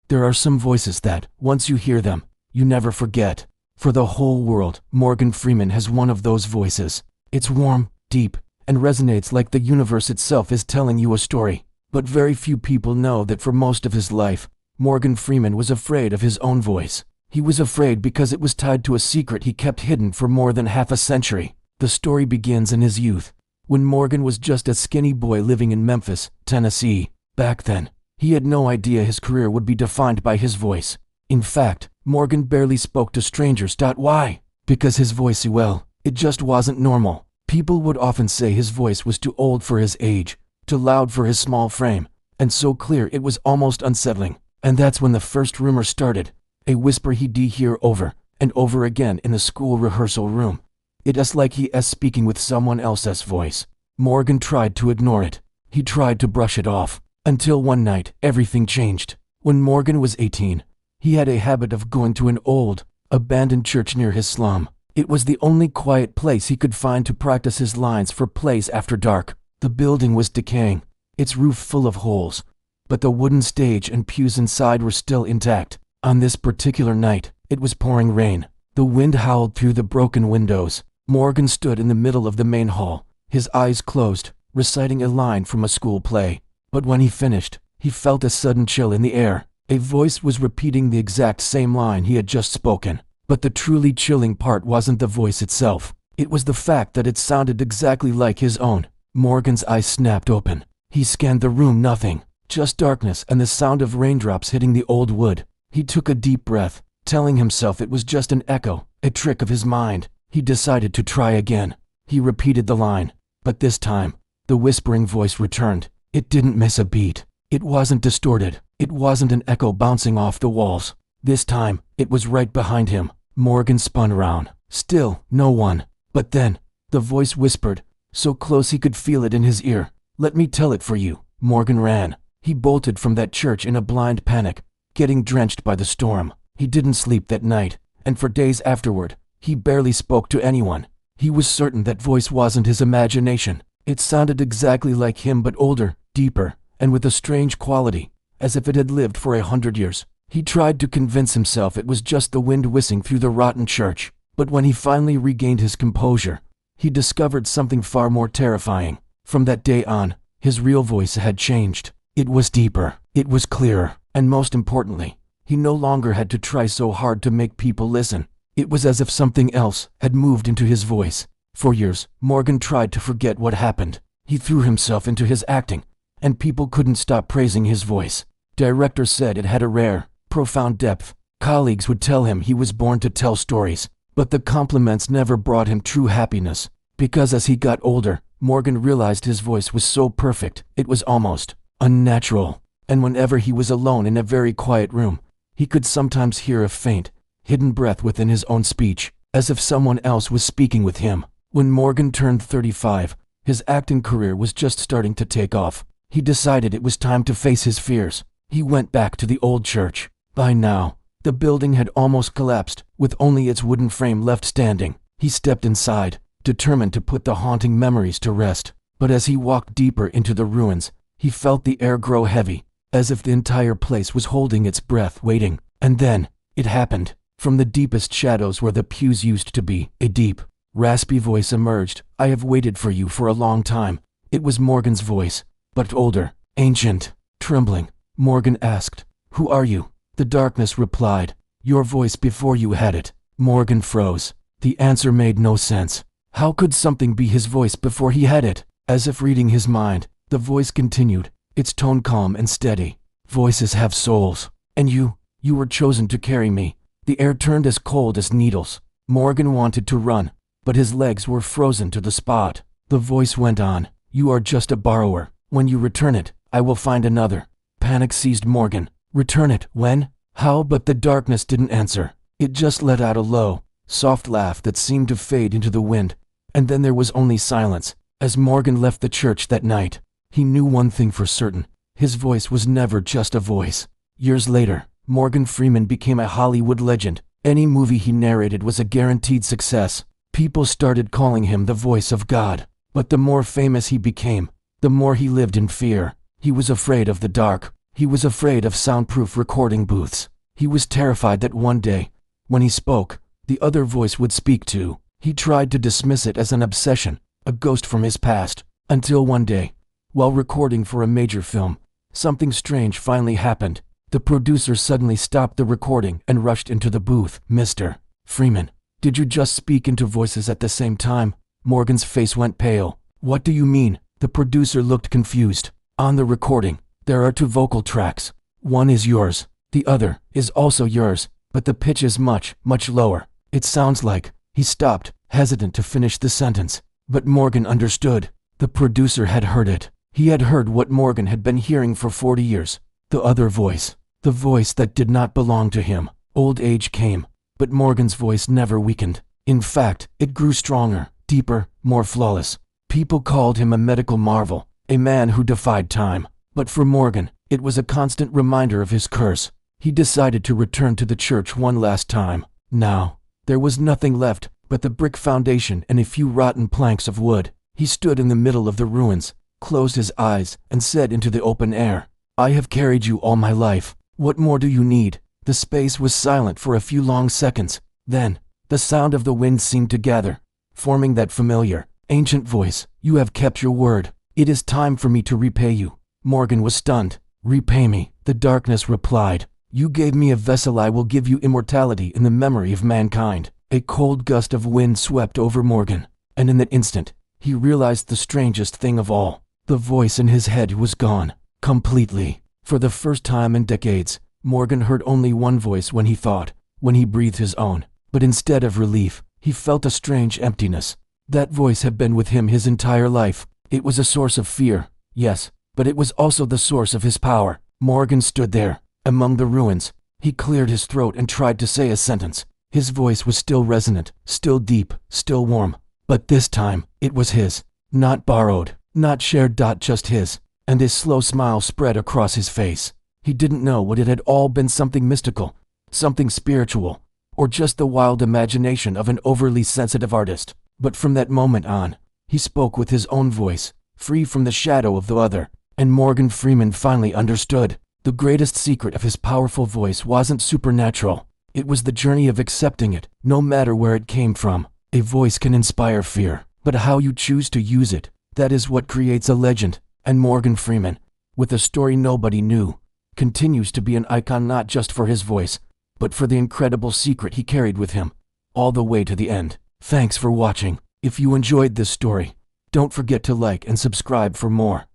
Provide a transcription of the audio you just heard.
There are some voices that, once you hear them, you never forget. For the whole world, Morgan Freeman has one of those voices. It's warm, deep, and resonates like the universe itself is telling you a story. But very few people know that for most of his life, Morgan Freeman was afraid of his own voice. He was afraid because it was tied to a secret he kept hidden for more than half a century. The story begins in his youth, when Morgan was just a skinny boy living in Memphis, Tennessee. Back then, he had no idea his career would be defined by his voice. In fact, Morgan barely spoke to strangers. Why? Because his voice, well, it just wasn't normal. People would often say his voice was too old for his age, too loud for his small frame, and so clear it was almost unsettling. And that's when the first rumor started, a whisper he'd hear over and over again in the school rehearsal room. It is like he is speaking with someone else's voice. Morgan tried to ignore it. He tried to brush it off. Until one night, everything changed. When Morgan was 18, he had a habit of going to an old, abandoned church near his slum. It was the only quiet place he could find to practice his lines for plays after dark. The building was decaying, its roof full of holes, but the wooden stage and pews inside were still intact. On this particular night, it was pouring rain. The wind howled through the broken windows. Morgan stood in the middle of the main hall, his eyes closed, reciting a line from a school play. But when he finished, he felt a sudden chill in the air. A voice was repeating the exact same line he had just spoken. But the truly chilling part wasn't the voice itself. It was the fact that it sounded exactly like his own. Morgan's eyes snapped open. He scanned the room, nothing. Just darkness and the sound of raindrops hitting the old wood. He took a deep breath, telling himself it was just an echo, a trick of his mind. He decided to try again. He repeated the line, but this time, the whispering voice returned. It didn't miss a beat. It wasn't distorted. It wasn't an echo bouncing off the walls. This time, it was right behind him. Morgan spun around. Still, no one. But then, the voice whispered, so close he could feel it in his ear. Let me tell it for you. Morgan ran. He bolted from that church in a blind panic, getting drenched by the storm. He didn't sleep that night, and for days afterward, he barely spoke to anyone. He was certain that voice wasn't his imagination. It sounded exactly like him, but older, deeper, and with a strange quality, as if it had lived for 100 years. He tried to convince himself it was just the wind whistling through the rotten church, but when he finally regained his composure, he discovered something far more terrifying. From that day on, his real voice had changed. It was deeper, it was clearer, and most importantly, he no longer had to try so hard to make people listen. It was as if something else had moved into his voice. For years, Morgan tried to forget what happened. He threw himself into his acting, and people couldn't stop praising his voice. Directors said it had a rare, profound depth. Colleagues would tell him he was born to tell stories, but the compliments never brought him true happiness. Because as he got older, Morgan realized his voice was so perfect, it was almost unnatural. And whenever he was alone in a very quiet room, he could sometimes hear a faint, hidden breath within his own speech, as if someone else was speaking with him. When Morgan turned 35, his acting career was just starting to take off. He decided it was time to face his fears. He went back to the old church. By now, the building had almost collapsed, with only its wooden frame left standing. He stepped inside, determined to put the haunting memories to rest. But as he walked deeper into the ruins, he felt the air grow heavy, as if the entire place was holding its breath, waiting. And then, it happened. From the deepest shadows where the pews used to be, a deep, raspy voice emerged. I have waited for you for a long time. It was Morgan's voice, but older, ancient, trembling. Morgan asked, who are you? The darkness replied, your voice before you had it. Morgan froze. The answer made no sense. How could something be his voice before he had it? As if reading his mind, the voice continued, its tone calm and steady. Voices have souls, and you were chosen to carry me. The air turned as cold as needles. Morgan wanted to run, but his legs were frozen to the spot. The voice went on, you are just a borrower. When you return it, I will find another. Panic seized Morgan. Return it, when? How? But the darkness didn't answer. It just let out a low, soft laugh that seemed to fade into the wind. And then there was only silence. As Morgan left the church that night, he knew one thing for certain. His voice was never just a voice. Years later, Morgan Freeman became a Hollywood legend. Any movie he narrated was a guaranteed success. People started calling him the voice of God. But the more famous he became, the more he lived in fear. He was afraid of the dark. He was afraid of soundproof recording booths. He was terrified that one day, when he spoke, the other voice would speak too. He tried to dismiss it as an obsession, a ghost from his past, until one day, while recording for a major film, something strange finally happened. The producer suddenly stopped the recording and rushed into the booth. "Mr. Freeman, did you just speak into voices at the same time?" Morgan's face went pale. "What do you mean?" The producer looked confused. "On the recording, there are two vocal tracks. One is yours. The other is also yours, but the pitch is much, much lower. It sounds like..." He stopped, hesitant to finish the sentence. But Morgan understood. The producer had heard it. He had heard what Morgan had been hearing for 40 years. The other voice. The voice that did not belong to him. Old age came, but Morgan's voice never weakened. In fact, it grew stronger, deeper, more flawless. People called him a medical marvel, a man who defied time. But for Morgan, it was a constant reminder of his curse. He decided to return to the church one last time. Now, there was nothing left but the brick foundation and a few rotten planks of wood. He stood in the middle of the ruins, closed his eyes, and said into the open air, "I have carried you all my life. What more do you need?" The space was silent for a few long seconds. Then, the sound of the wind seemed to gather, forming that familiar, ancient voice. "You have kept your word. It is time for me to repay you." Morgan was stunned. "Repay me," the darkness replied. "You gave me a vessel, I will give you immortality in the memory of mankind." A cold gust of wind swept over Morgan, and in that instant, he realized the strangest thing of all. The voice in his head was gone, completely. For the first time in decades, Morgan heard only one voice when he thought, when he breathed his own. But instead of relief, he felt a strange emptiness. That voice had been with him his entire life. It was a source of fear, yes, but it was also the source of his power. Morgan stood there, among the ruins. He cleared his throat and tried to say a sentence. His voice was still resonant, still deep, still warm. But this time, it was his. Not borrowed, not shared. Just his. And a slow smile spread across his face. He didn't know what it had all been, something mystical, something spiritual, or just the wild imagination of an overly sensitive artist. But from that moment on, he spoke with his own voice, free from the shadow of the other. And Morgan Freeman finally understood. The greatest secret of his powerful voice wasn't supernatural. It was the journey of accepting it, no matter where it came from. A voice can inspire fear, but how you choose to use it, that is what creates a legend. And Morgan Freeman, with a story nobody knew, continues to be an icon not just for his voice, but for the incredible secret he carried with him, all the way to the end. Thanks for watching. If you enjoyed this story, don't forget to like and subscribe for more.